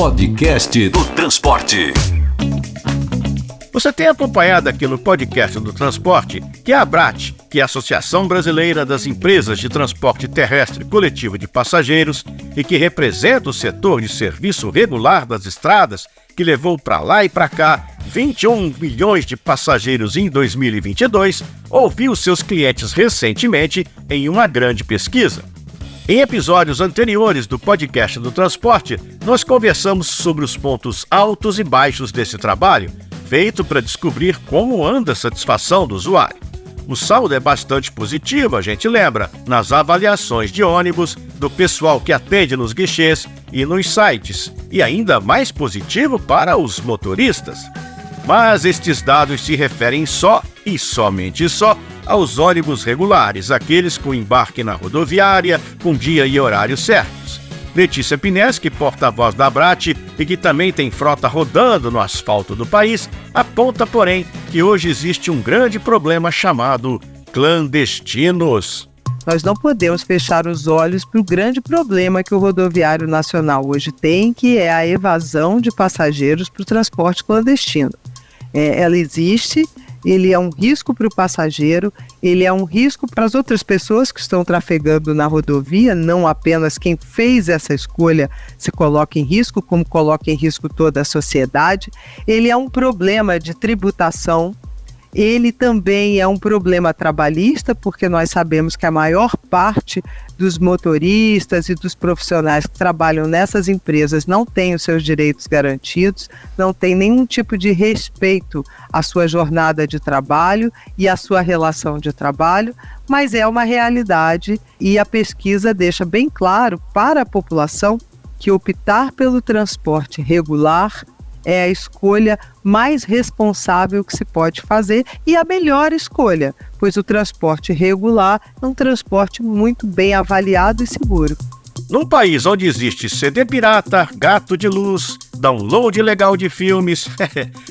Podcast do Transporte. Você tem acompanhado aqui no Podcast do Transporte que a ABRAT, que é a Associação Brasileira das Empresas de Transporte Terrestre Coletivo de Passageiros e que representa o setor de serviço regular das estradas, que levou para lá e para cá 21 milhões de passageiros em 2022, ouviu seus clientes recentemente em uma grande pesquisa. Em episódios anteriores do Podcast do Transporte, nós conversamos sobre os pontos altos e baixos desse trabalho, feito para descobrir como anda a satisfação do usuário. O saldo é bastante positivo, a gente lembra, nas avaliações de ônibus, do pessoal que atende nos guichês e nos sites, e ainda mais positivo para os motoristas. Mas estes dados se referem só e somente só aos ônibus regulares, aqueles com embarque na rodoviária, com dia e horário certos. Letícia Pineschi, porta-voz da ABRAT e que também tem frota rodando no asfalto do país, aponta, porém, que hoje existe um grande problema chamado clandestinos. Nós não podemos fechar os olhos para o grande problema que o rodoviário nacional hoje tem, que é a evasão de passageiros para o transporte clandestino. Ela existe. Ele é um risco para o passageiro, ele é um risco para as outras pessoas que estão trafegando na rodovia, não apenas quem fez essa escolha se coloca em risco, como coloca em risco toda a sociedade. Ele é um problema de tributação, ele também é um problema trabalhista, porque nós sabemos que a maior parte dos motoristas e dos profissionais que trabalham nessas empresas não têm os seus direitos garantidos, não tem nenhum tipo de respeito à sua jornada de trabalho e à sua relação de trabalho, mas é uma realidade e a pesquisa deixa bem claro para a população que optar pelo transporte regular é a escolha mais responsável que se pode fazer e a melhor escolha, pois o transporte regular é um transporte muito bem avaliado e seguro. Num país onde existe CD pirata, gato de luz, download ilegal de filmes,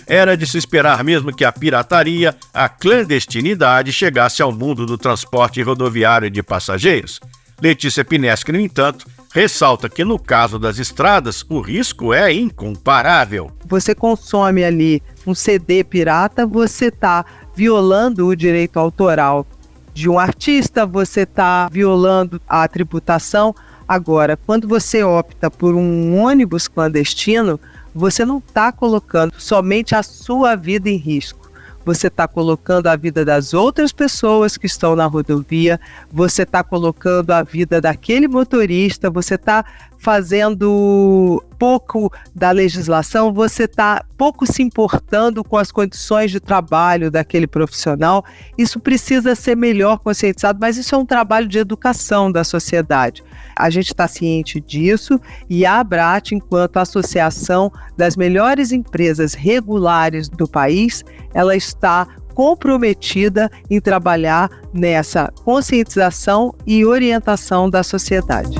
era de se esperar mesmo que a pirataria, a clandestinidade chegasse ao mundo do transporte rodoviário de passageiros. Letícia Pineschi, no entanto, ressalta que no caso das estradas, o risco é incomparável. Você consome ali um CD pirata, você está violando o direito autoral de um artista, você está violando a tributação. Agora, quando você opta por um ônibus clandestino, você não está colocando somente a sua vida em risco. Você está colocando a vida das outras pessoas que estão na rodovia, você está colocando a vida daquele motorista, você está fazendo pouco da legislação, você está pouco se importando com as condições de trabalho daquele profissional. Isso precisa ser melhor conscientizado, mas isso é um trabalho de educação da sociedade. A gente está ciente disso e a ABRAT, enquanto associação das melhores empresas regulares do país, ela está comprometida em trabalhar nessa conscientização e orientação da sociedade.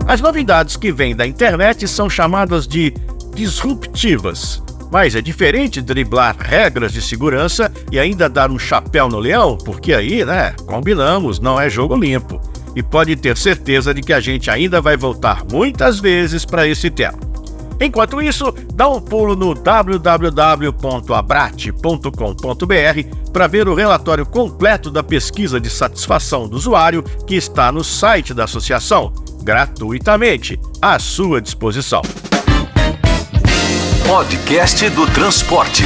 As novidades que vêm da internet são chamadas de disruptivas, mas é diferente driblar regras de segurança e ainda dar um chapéu no leão, porque aí, combinamos, não é jogo limpo. E pode ter certeza de que a gente ainda vai voltar muitas vezes para esse tema. Enquanto isso, dá um pulo no www.abrat.com.br para ver o relatório completo da pesquisa de satisfação do usuário que está no site da associação, gratuitamente, à sua disposição. Podcast do Transporte.